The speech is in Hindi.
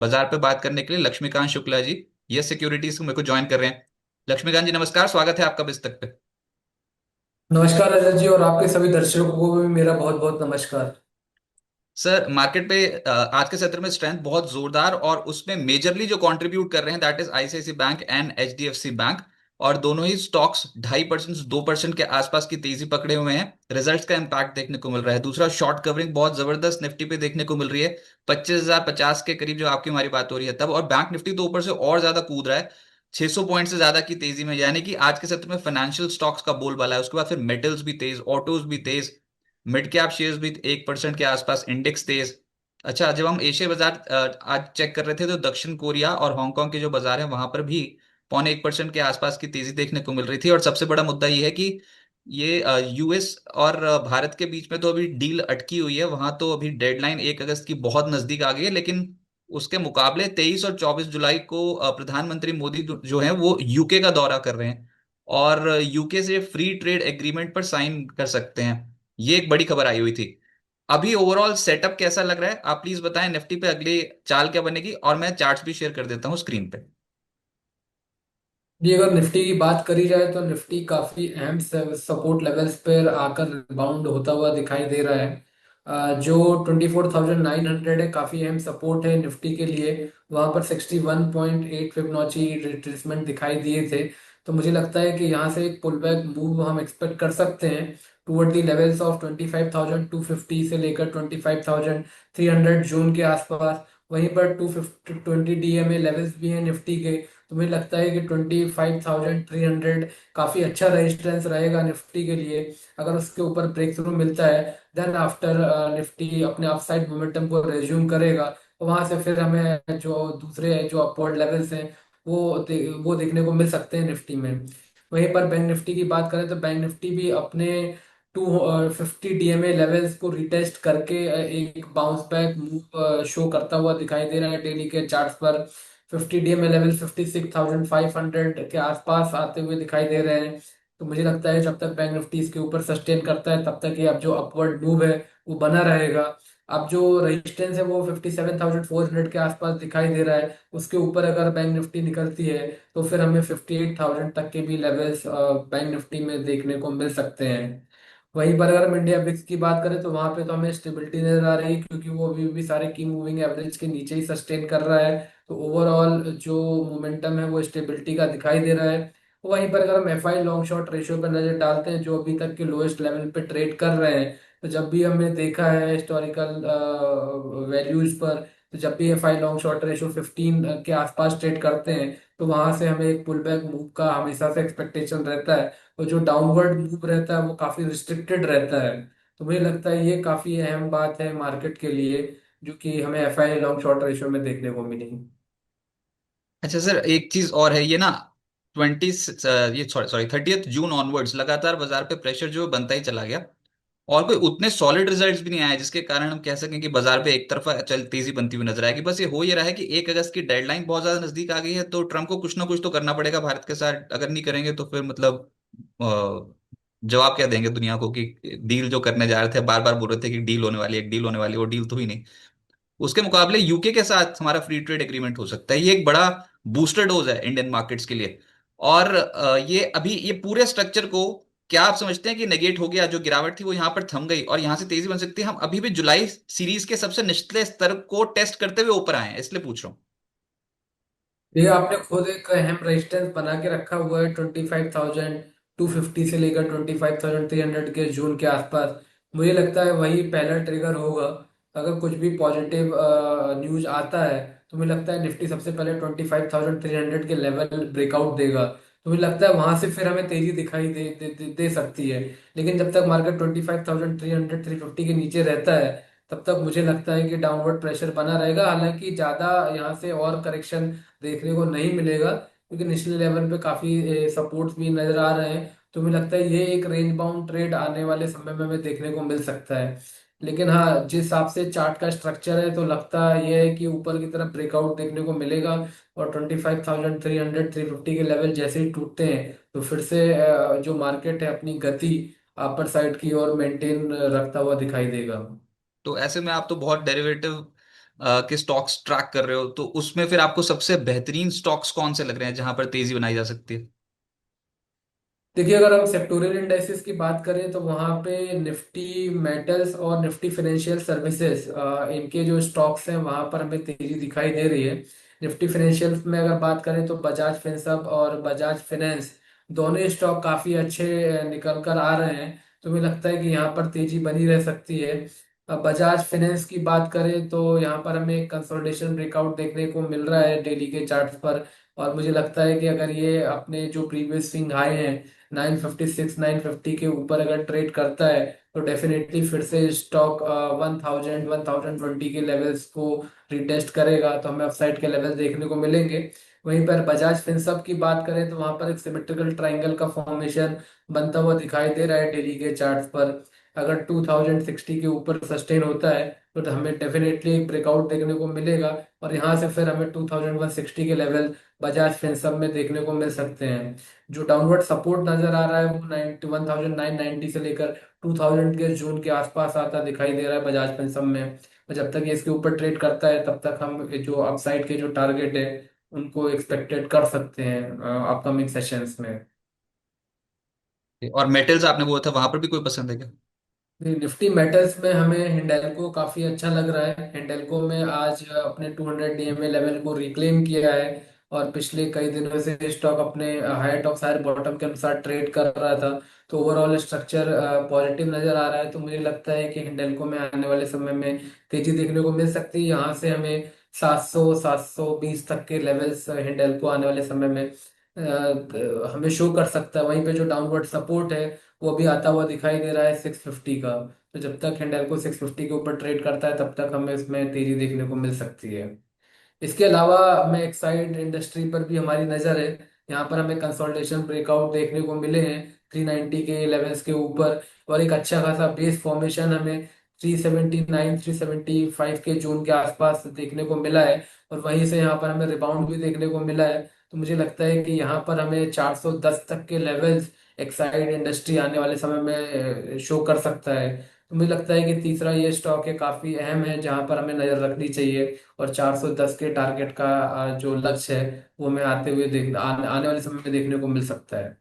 बाजार पे बात करने के लिए लक्ष्मीकांत शुक्ला जी यस सिक्योरिटीज को मेरे को ज्वाइन कर रहे हैं। लक्ष्मीकांत जी नमस्कार, स्वागत है आपका बिस्तक पे। नमस्कार रजत जी और आपके सभी दर्शकों को भी मेरा बहुत बहुत नमस्कार। सर मार्केट पे आज के सत्र में स्ट्रेंथ बहुत जोरदार और उसमें मेजरली जो कंट्रीब्यूट कर रहे हैं that is ICIC bank and HDFC bank. और दोनों ही स्टॉक्स 2.5% से 2% के आसपास की तेजी पकड़े हुए हैं। रिजल्ट्स का इम्पैक्ट देखने को मिल रहा है। दूसरा, शॉर्ट कवरिंग बहुत जबरदस्त निफ्टी पे देखने को मिल रही है। 25,050 के करीब जो आपकी हमारी बात हो रही है तब, और बैंक निफ्टी तो ऊपर से और ज्यादा कूद रहा है 600 पॉइंट से ज्यादा की तेजी में। यानी कि आज के सत्र में फाइनेंशियल स्टॉक्स का बोलबाला है। उसके बाद फिर मेटल्स भी तेज, ऑटोज भी तेज, मिड कैप शेयर्स भी 1% के आसपास, इंडेक्स तेज। अच्छा, जब हम एशिया बाजार आज चेक कर रहे थे तो दक्षिण कोरिया और हांगकांग के जो बाजार हैं वहां पर भी 0.25% के आसपास की तेजी देखने को मिल रही थी। और सबसे बड़ा मुद्दा ये है कि ये यूएस और भारत के बीच में तो अभी डील अटकी हुई है। वहां तो अभी डेडलाइन 1 अगस्त की बहुत नजदीक आ गई है, लेकिन उसके मुकाबले 23 और 24 जुलाई को प्रधानमंत्री मोदी जो है वो यूके का दौरा कर रहे हैं और यूके से फ्री ट्रेड एग्रीमेंट पर साइन कर सकते हैं। ये एक बड़ी खबर आई हुई थी। अभी ओवरऑल सेटअप कैसा लग रहा है, आप प्लीज बताएं। निफ्टी पे अगली चाल क्या बनेगी, और मैं चार्ट्स भी शेयर कर देता हूँ स्क्रीन पे। जी, अगर निफ्टी की बात करी जाए तो निफ्टी काफी अहम सपोर्ट लेवल्स पर आकर रिबाउंड होता हुआ दिखाई दे रहा है। जो 24,900 है, काफी अहम सपोर्ट है निफ्टी के लिए। वहां पर 61.8 फिबोनाची रिट्रेसमेंट दिखाई दिए थे। तो मुझे लगता है कि यहाँ से एक पुल बैक मूव हम एक्सपेक्ट कर सकते हैं टुवर्ड दी लेवल्स ऑफ 25,250 से लेकर 25,300 जोन के आसपास। वहीं पर 250 डीएमए लेवल्स भी हैं निफ्टी के। तो मुझे लगता है कि 25,300 काफी अच्छा रेजिस्टेंस रहेगा निफ्टी के लिए। अगर उसके ऊपर ब्रेक थ्रू मिलता है, देन आफ्टर निफ्टी अपने अपसाइड मोमेंटम को रेज्यूम करेगा। तो वहां से फिर हमें जो दूसरे जो अपवर्ड लेवल्स हैं वो देखने को मिल सकते हैं निफ्टी में। वहीं पर बैंक निफ्टी की बात करें तो बैंक निफ्टी भी अपने 250 डीएमए लेवल्स को रिटेस्ट करके एक बाउंस बैक मूव शो करता हुआ दिखाई दे रहा है डेली के चार्ट्स पर। 50 डीएमए लेवल 56,500 के आसपास आते हुए दिखाई दे रहे हैं। तो मुझे लगता है जब तक बैंक निफ्टी इसके ऊपर सस्टेन करता है तब तक ये अब जो अपवर्ड मूव है वो बना रहेगा। अब जो रेजिस्टेंस है वो 57,400 के आसपास दिखाई दे रहा है। उसके ऊपर अगर बैंक निफ्टी निकलती है तो फिर हमें 58,000 तक के भी लेवल्स बैंक निफ्टी में देखने को मिल सकते हैं। वहीं पर अगर हम इंडिया विक्स की बात करें तो वहां पे तो हमें स्टेबिलिटी नजर आ रही है, क्योंकि वो अभी भी सारे की मूविंग एवरेज के नीचे ही सस्टेन कर रहा है। तो ओवरऑल जो मोमेंटम है वो स्टेबिलिटी का दिखाई दे रहा है। वहीं पर अगर हम एफआई लॉन्ग शॉर्ट रेशियो पर नजर डालते हैं जो अभी तक के लोएस्ट लेवल पे ट्रेड कर रहे हैं, तो जब भी हमने देखा है हिस्टोरिकल वैल्यूज पर, तो जब भी एफआई लॉन्ग शॉर्ट रेशियो 15 के आसपास ट्रेड करते हैं तो वहां से हमें एक पुल बैक मूव का हमेशा से एक्सपेक्टेशन रहता है। और जो डाउनवर्ड मूव रहता है वो काफी रिस्ट्रिक्टेड रहता है। तो मुझे लगता है ये काफी अहम बात है मार्केट के लिए, जो कि हमें एफआई लॉन्ग शॉर्ट रेशियो में देखने को मिली। अच्छा सर, एक चीज और है, ये ना 20 ये सॉरी सॉरी 30 जून ऑनवर्ड्स लगातार बाजार पे प्रेशर जो है बनता ही चला गया और कोई उतने सॉलिड रिजल्ट्स भी नहीं आए जिसके कारण हम कह सकें कि बाजार पे एक तरफा चल तेजी बनती हुई नजर आएगी। बस ये हो ये रहा है कि 1 अगस्त की डेडलाइन बहुत ज्यादा नजदीक आ गई है, तो ट्रम्प को कुछ ना कुछ तो करना पड़ेगा भारत के साथ। अगर नहीं करेंगे तो फिर मतलब जवाब क्या देंगे दुनिया को कि डील जो करने जा रहे थे, बार बार बोल रहे थे कि डील होने वाली है, एक डील होने वाली है, वो डील तो हुई नहीं। उसके मुकाबले यूके के साथ हमारा फ्री ट्रेड एग्रीमेंट हो सकता है। ये एक बड़ा बूस्टर डोज है इंडियन मार्केट्स के लिए। और ये अभी ये पूरे स्ट्रक्चर को क्या आप समझते हैं कि नेगेट हो गया? जो गिरावट थी वो यहां पर थम गई और यहां से तेजी बन सकती है। हम अभी भी जुलाई सीरीज के सबसे निचले स्तर को टेस्ट करते हुए ऊपर आए हैं, इसलिए पूछ रहा हूँ। ये आपने खुद एक अहम रेजिस्टेंस बना के रखा हुआ है 25,250 से लेकर 25,300 के जून के आसपास। मुझे लगता है वही पहला ट्रिगर होगा। अगर कुछ भी पॉजिटिव न्यूज आता है तो मुझे लगता है निफ्टी सबसे पहले 25,300 के लेवल ब्रेकआउट देगा। तो मुझे लगता है वहां से फिर हमें तेजी दिखाई दे सकती है। लेकिन जब तक मार्केट 25,300 350 के नीचे रहता है तब तक मुझे लगता है कि डाउनवर्ड प्रेशर बना रहेगा। हालांकि ज्यादा यहाँ से और करेक्शन देखने को नहीं मिलेगा, क्योंकि नेशनल लेवल पे काफी सपोर्ट्स भी नजर आ रहे हैं। तो मुझे लगता है ये एक रेंज बाउंड ट्रेड आने वाले समय में हमें देखने को मिल सकता है। लेकिन हाँ, जिस हिसाब से चार्ट का स्ट्रक्चर है तो लगता ये है कि ऊपर की तरफ ब्रेकआउट देखने को मिलेगा। और 25,300 350 के लेवल जैसे ही टूटते हैं तो फिर से जो मार्केट है अपनी गति अपर साइड की ओर मेंटेन रखता हुआ दिखाई देगा। तो ऐसे में आप तो बहुत डेरिवेटिव के स्टॉक्स ट्रैक कर रहे हो, तो उसमें फिर आपको सबसे बेहतरीन स्टॉक्स कौन से लग रहे हैं जहां पर तेजी बनाई जा सकती है? देखिए, अगर हम सेक्टोरल इंडाइसेस की बात करें तो वहाँ पे निफ्टी मेटल्स और निफ्टी फाइनेंशियल सर्विसेज, इनके जो स्टॉक्स हैं वहाँ पर हमें तेजी दिखाई दे रही है। निफ्टी फाइनेंशियल में अगर बात करें तो बजाज फिनसर्व और बजाज फाइनेंस दोनों स्टॉक काफ़ी अच्छे निकल कर आ रहे हैं। तो मुझे लगता है कि यहाँ पर तेजी बनी रह सकती है। अब बजाज फाइनेंस की बात करें तो यहाँ पर हमें कंसोलिडेशन ब्रेकआउट देखने को मिल रहा है डेली के चार्ट्स पर। और मुझे लगता है कि अगर ये अपने जो प्रीवियस स्विंग हाई हैं 956 950 के ऊपर अगर ट्रेड करता है तो डेफिनेटली फिर से स्टॉक 1000 1020 के लेवल्स को रिटेस्ट करेगा, तो हमें अपसाइड के लेवल देखने को मिलेंगे। वहीं पर बजाज फिनसर्व की बात करें तो वहां पर एक सिमेट्रिकल ट्रायंगल का फॉर्मेशन बनता हुआ दिखाई दे रहा है डेली के चार्ट्स पर। अगर 2060 के ऊपर सस्टेन होता है तो हमें डेफिनेटली एक ब्रेकआउट देखने को मिलेगा। और यहाँ से फिर हमें 2160 के लेवल बजाज फिनसर्व में देखने को मिल सकते हैं। जो डाउनवर्ड सपोर्ट नजर आ रहा है वो 19,990 से लेकर 2000 के जून के आसपास आता दिखाई दे रहा है बजाज फिनसर्व में। और जब तक ये इसके ऊपर ट्रेड करता है तब तक हम ये जो अपसाइड के जो टारगेट है उनको एक्सपेक्टेड कर सकते हैं अपकमिंग सेशंस में। और मेटल्स आपने बोला था, वहां पर भी कोई पसंद है क्या? निफ्टी मेटल्स में हमें हिंडेल्को काफी अच्छा लग रहा है। हिंडेल्को में आज अपने 200 डीएमए लेवल को रिक्लेम किया है और पिछले कई दिनों से स्टॉक अपने हायर टॉप हायर बॉटम के अनुसार ट्रेड कर रहा था। तो ओवरऑल स्ट्रक्चर पॉजिटिव नजर आ रहा है। तो मुझे लगता है कि हिंडेल्को में आने वाले समय में तेजी देखने को मिल सकती है। यहाँ से हमें 700 720 तक के लेवल्स हिंडेल्को आने वाले समय में हमें शो कर सकता है। वहीं पे जो डाउनवर्ड सपोर्ट है वो भी आता हुआ दिखाई दे रहा है 650 का। तो जब तक हिंडाल्को 650 के ऊपर ट्रेड करता है तब तक हमें इसमें तेजी देखने को मिल सकती है। इसके अलावा हमें एक्साइड इंडस्ट्री पर भी हमारी नज़र है। यहाँ पर हमें कंसोलिडेशन ब्रेकआउट देखने को मिले हैं 390 के लेवल्स के ऊपर। और एक अच्छा खासा बेस फॉर्मेशन हमें 379 375 के जोन के आसपास देखने को मिला है। और वहीं से यहाँ पर हमें रिबाउंड भी देखने को मिला है। तो मुझे लगता है कि यहाँ पर हमें 410 तक के लेवल्स एक्साइड इंडस्ट्री आने वाले समय में शो कर सकता है। तो मुझे लगता है कि तीसरा ये स्टॉक है काफ़ी अहम है जहाँ पर हमें नज़र रखनी चाहिए। और 410 के टारगेट का जो लक्ष्य है वो हमें आते हुए आने वाले समय में देखने को मिल सकता है।